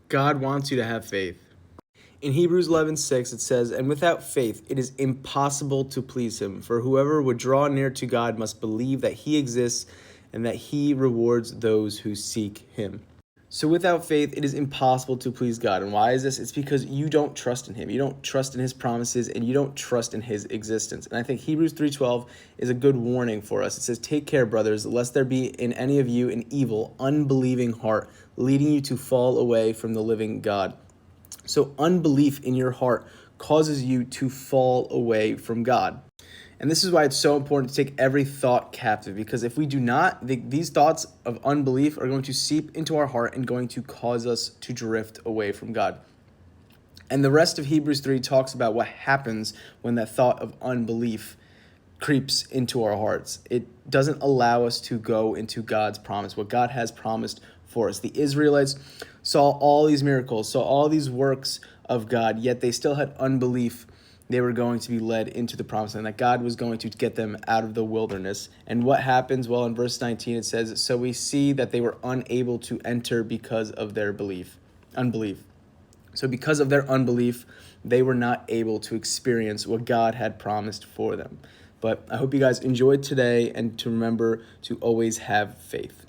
God wants you to have faith. In Hebrews 11:6, it says, "And without faith it is impossible to please him, for whoever would draw near to God must believe that he exists and that he rewards those who seek him." So without faith, it is impossible to please God. And why is this? It's because you don't trust in him. You don't trust in his promises, and you don't trust in his existence. And I think Hebrews 3:12 is a good warning for us. It says, "Take care, brothers, lest there be in any of you an evil, unbelieving heart, leading you to fall away from the living God." So unbelief in your heart causes you to fall away from God. And this is why it's so important to take every thought captive, because if we do not, these thoughts of unbelief are going to seep into our heart and going to cause us to drift away from God. And the rest of Hebrews 3 talks about what happens when that thought of unbelief creeps into our hearts. It doesn't allow us to go into God's promise, what God has promised for us. The Israelites saw all these miracles, saw all these works of God, yet they still had unbelief. They were going to be led into the promised land, that God was going to get them out of the wilderness. And what happens? Well, in verse 19, it says, "So we see that they were unable to enter because of their unbelief. So because of their unbelief, they were not able to experience what God had promised for them." But I hope you guys enjoyed today, and to remember to always have faith.